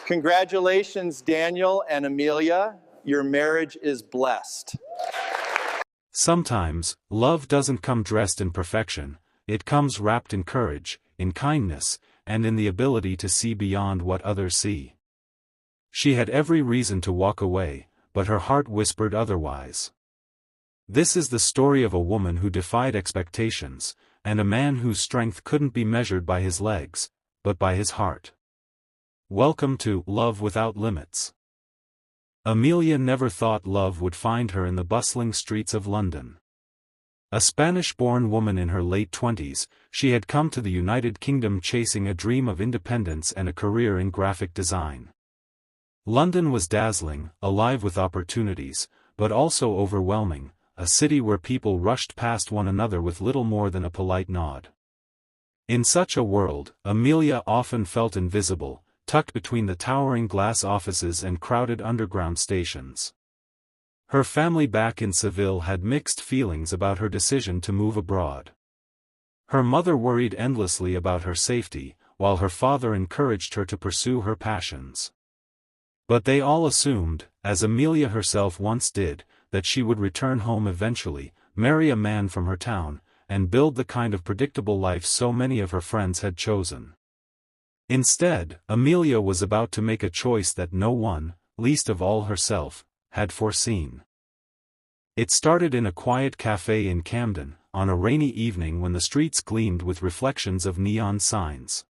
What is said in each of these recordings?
Congratulations, Daniel and Amelia. Your marriage is blessed. Sometimes, love doesn't come dressed in perfection, it comes wrapped in courage, in kindness, and in the ability to see beyond what others see. She had every reason to walk away, but her heart whispered otherwise. This is the story of a woman who defied expectations, and a man whose strength couldn't be measured by his legs, but by his heart. Welcome to Love Without Limits. Amelia never thought love would find her in the bustling streets of London. A Spanish-born woman in her late 20s, she had come to the United Kingdom chasing a dream of independence and a career in graphic design. London was dazzling, alive with opportunities, but also overwhelming, a city where people rushed past one another with little more than a polite nod. In such a world, Amelia often felt invisible, tucked between the towering glass offices and crowded underground stations. Her family back in Seville had mixed feelings about her decision to move abroad. Her mother worried endlessly about her safety, while her father encouraged her to pursue her passions. But they all assumed, as Amelia herself once did, that she would return home eventually, marry a man from her town, and build the kind of predictable life so many of her friends had chosen. Instead, Amelia was about to make a choice that no one, least of all herself, had foreseen. It started in a quiet cafe in Camden, on a rainy evening when the streets gleamed with reflections of neon signs.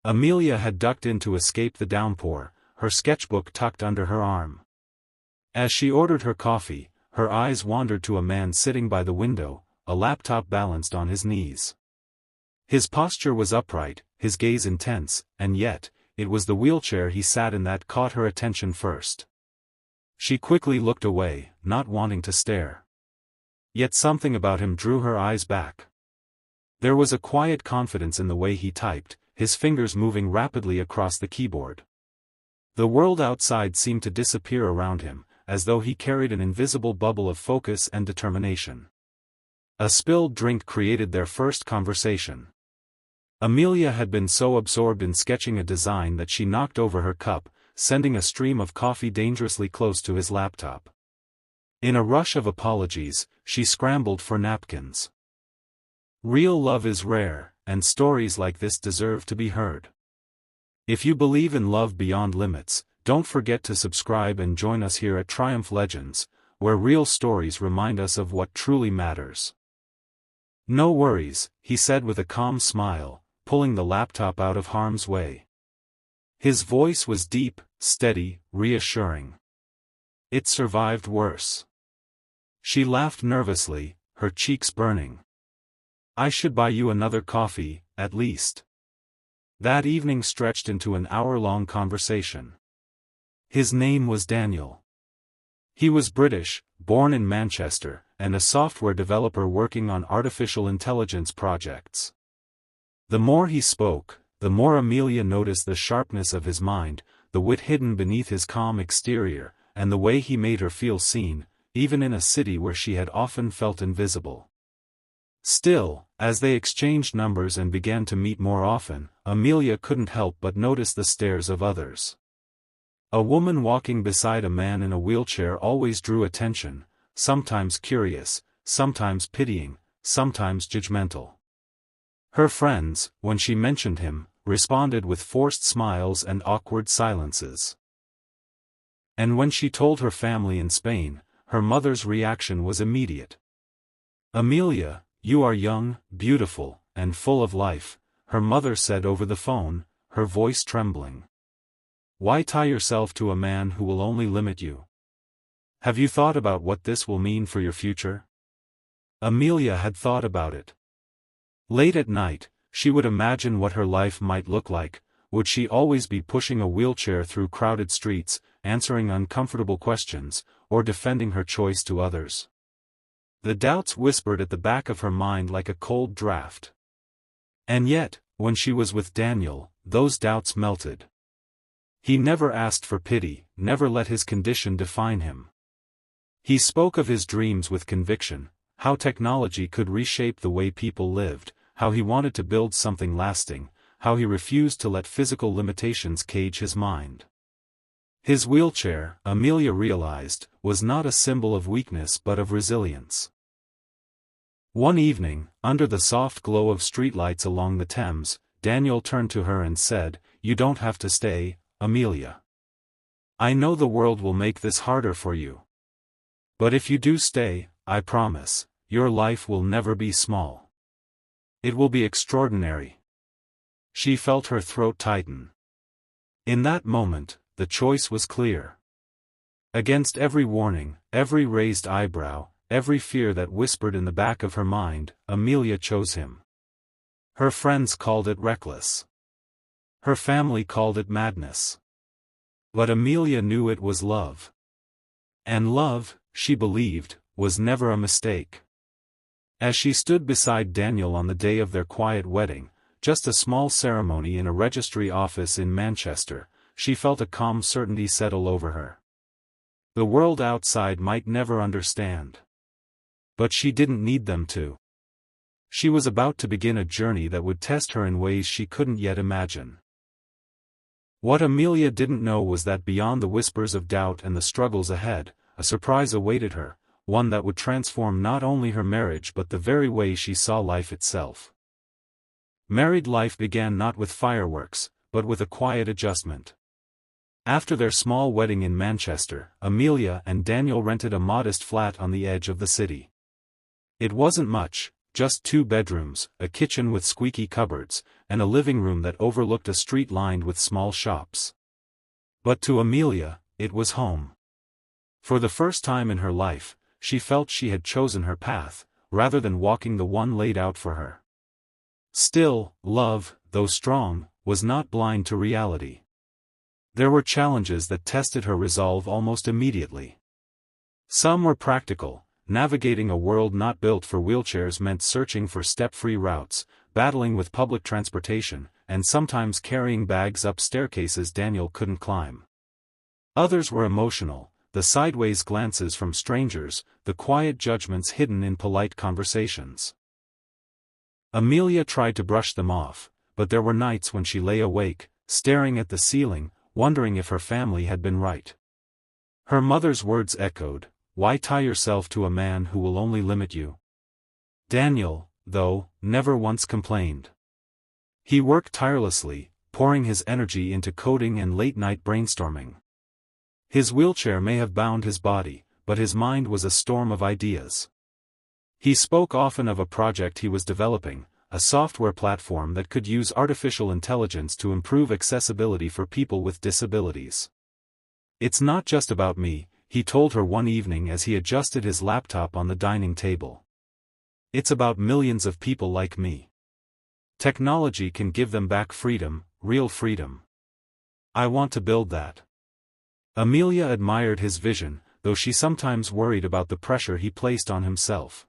Amelia had ducked in to escape the downpour, her sketchbook tucked under her arm. As she ordered her coffee, her eyes wandered to a man sitting by the window, a laptop balanced on his knees. His posture was upright, his gaze intense, and yet, it was the wheelchair he sat in that caught her attention first. She quickly looked away, not wanting to stare. Yet something about him drew her eyes back. There was a quiet confidence in the way he typed, his fingers moving rapidly across the keyboard. The world outside seemed to disappear around him, as though he carried an invisible bubble of focus and determination. A spilled drink created their first conversation. Amelia had been so absorbed in sketching a design that she knocked over her cup, sending a stream of coffee dangerously close to his laptop. In a rush of apologies, she scrambled for napkins. Real love is rare, and stories like this deserve to be heard. If you believe in love beyond limits, don't forget to subscribe and join us here at triumphlegends, where real stories remind us of what truly matters. No worries, he said with a calm smile, pulling the laptop out of harm's way. His voice was deep, steady, reassuring. It survived worse. She laughed nervously, her cheeks burning. I should buy you another coffee, at least. That evening stretched into an hour-long conversation. His name was Daniel. He was British, born in Manchester, and a software developer working on artificial intelligence projects. The more he spoke, the more Amelia noticed the sharpness of his mind, the wit hidden beneath his calm exterior, and the way he made her feel seen, even in a city where she had often felt invisible. Still, as they exchanged numbers and began to meet more often, Amelia couldn't help but notice the stares of others. A woman walking beside a man in a wheelchair always drew attention, sometimes curious, sometimes pitying, sometimes judgmental. Her friends, when she mentioned him, responded with forced smiles and awkward silences. And when she told her family in Spain, her mother's reaction was immediate. Amelia, you are young, beautiful, and full of life, her mother said over the phone, her voice trembling. Why tie yourself to a man who will only limit you? Have you thought about what this will mean for your future? Amelia had thought about it. Late at night, she would imagine what her life might look like. Would she always be pushing a wheelchair through crowded streets, answering uncomfortable questions, or defending her choice to others? The doubts whispered at the back of her mind like a cold draft. And yet, when she was with Daniel, those doubts melted. He never asked for pity, never let his condition define him. He spoke of his dreams with conviction, how technology could reshape the way people lived, how he wanted to build something lasting, how he refused to let physical limitations cage his mind. His wheelchair, Amelia realized, was not a symbol of weakness but of resilience. One evening, under the soft glow of streetlights along the Thames, Daniel turned to her and said, "You don't have to stay, Amelia. I know the world will make this harder for you. But if you do stay, I promise, your life will never be small. It will be extraordinary." She felt her throat tighten. In that moment, the choice was clear. Against every warning, every raised eyebrow, every fear that whispered in the back of her mind, Amelia chose him. Her friends called it reckless. Her family called it madness. But Amelia knew it was love. And love, she believed, was never a mistake. As she stood beside Daniel on the day of their quiet wedding, just a small ceremony in a registry office in Manchester, she felt a calm certainty settle over her. The world outside might never understand. But she didn't need them to. She was about to begin a journey that would test her in ways she couldn't yet imagine. What Amelia didn't know was that beyond the whispers of doubt and the struggles ahead, a surprise awaited her, one that would transform not only her marriage but the very way she saw life itself. Married life began not with fireworks, but with a quiet adjustment. After their small wedding in Manchester, Amelia and Daniel rented a modest flat on the edge of the city. It wasn't much, just 2 bedrooms, a kitchen with squeaky cupboards, and a living room that overlooked a street lined with small shops. But to Amelia, it was home. For the first time in her life, she felt she had chosen her path, rather than walking the one laid out for her. Still, love, though strong, was not blind to reality. There were challenges that tested her resolve almost immediately. Some were practical. Navigating a world not built for wheelchairs meant searching for step-free routes, battling with public transportation, and sometimes carrying bags up staircases Daniel couldn't climb. Others were emotional, the sideways glances from strangers, the quiet judgments hidden in polite conversations. Amelia tried to brush them off, but there were nights when she lay awake, staring at the ceiling, wondering if her family had been right. Her mother's words echoed, "Why tie yourself to a man who will only limit you?" Daniel, though, never once complained. He worked tirelessly, pouring his energy into coding and late-night brainstorming. His wheelchair may have bound his body, but his mind was a storm of ideas. He spoke often of a project he was developing, a software platform that could use artificial intelligence to improve accessibility for people with disabilities. "It's not just about me," he told her one evening as he adjusted his laptop on the dining table. "It's about millions of people like me. Technology can give them back freedom, real freedom. I want to build that." Amelia admired his vision, though she sometimes worried about the pressure he placed on himself.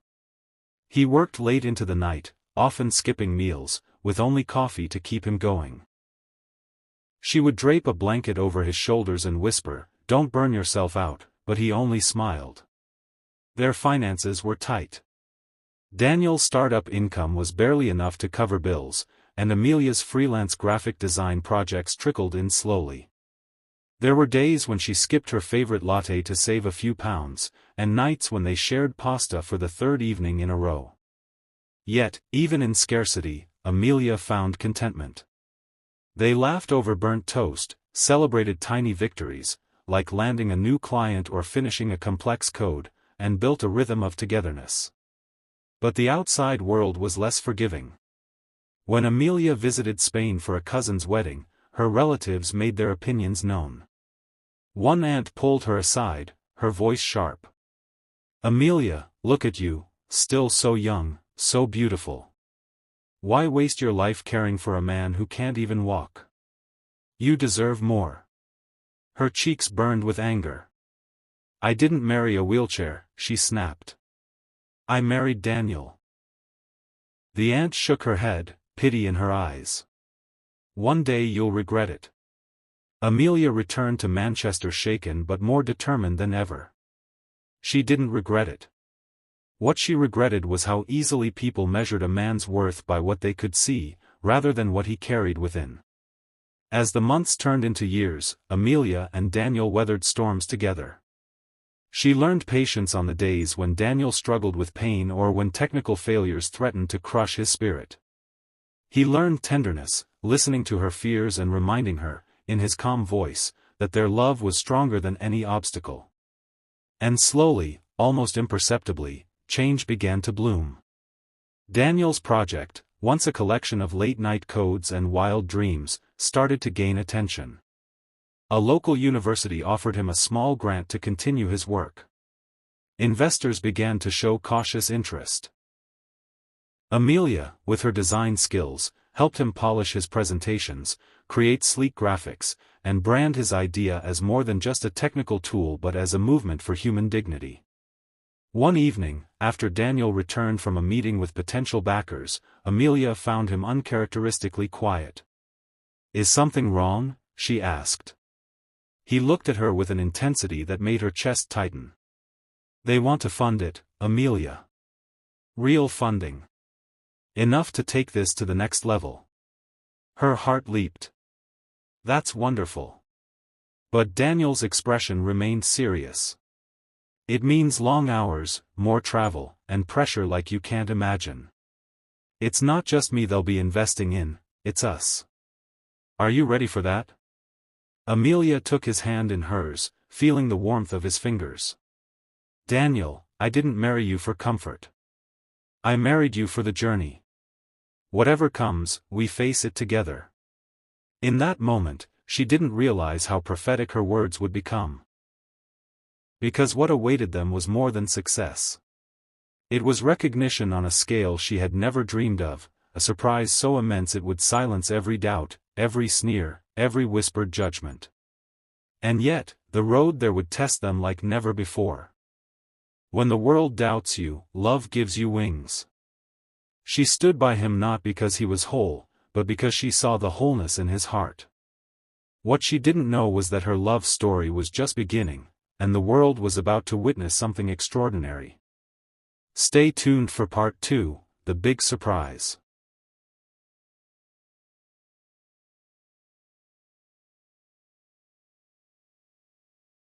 He worked late into the night, often skipping meals, with only coffee to keep him going. She would drape a blanket over his shoulders and whisper, "Don't burn yourself out," but he only smiled. Their finances were tight. Daniel's startup income was barely enough to cover bills, and Amelia's freelance graphic design projects trickled in slowly. There were days when she skipped her favorite latte to save a few pounds, and nights when they shared pasta for the 3rd evening in a row. Yet, even in scarcity, Amelia found contentment. They laughed over burnt toast, celebrated tiny victories, like landing a new client or finishing a complex code, and built a rhythm of togetherness. But the outside world was less forgiving. When Amelia visited Spain for a cousin's wedding, her relatives made their opinions known. One aunt pulled her aside, her voice sharp. "Amelia, look at you, still so young, so beautiful. Why waste your life caring for a man who can't even walk? You deserve more." Her cheeks burned with anger. "I didn't marry a wheelchair," she snapped. "I married Daniel." The aunt shook her head, pity in her eyes. "One day you'll regret it." Amelia returned to Manchester shaken but more determined than ever. She didn't regret it. What she regretted was how easily people measured a man's worth by what they could see, rather than what he carried within. As the months turned into years, Amelia and Daniel weathered storms together. She learned patience on the days when Daniel struggled with pain or when technical failures threatened to crush his spirit. He learned tenderness, listening to her fears and reminding her, in his calm voice, that their love was stronger than any obstacle. And slowly, almost imperceptibly, change began to bloom. Daniel's project, once a collection of late-night codes and wild dreams, started to gain attention. A local university offered him a small grant to continue his work. Investors began to show cautious interest. Amelia, with her design skills, helped him polish his presentations, create sleek graphics, and brand his idea as more than just a technical tool but as a movement for human dignity. One evening, after Daniel returned from a meeting with potential backers, Amelia found him uncharacteristically quiet. "Is something wrong?" she asked. He looked at her with an intensity that made her chest tighten. "They want to fund it, Amelia. Real funding. Enough to take this to the next level." Her heart leaped. "That's wonderful." But Daniel's expression remained serious. "It means long hours, more travel, and pressure like you can't imagine. It's not just me they'll be investing in, it's us. Are you ready for that?" Amelia took his hand in hers, feeling the warmth of his fingers. "Daniel, I didn't marry you for comfort. I married you for the journey. Whatever comes, we face it together." In that moment, she didn't realize how prophetic her words would become. Because what awaited them was more than success. It was recognition on a scale she had never dreamed of, a surprise so immense it would silence every doubt, every sneer, every whispered judgment. And yet, the road there would test them like never before. When the world doubts you, love gives you wings. She stood by him not because he was whole, but because she saw the wholeness in his heart. What she didn't know was that her love story was just beginning, and the world was about to witness something extraordinary. Stay tuned for part 2, the big surprise.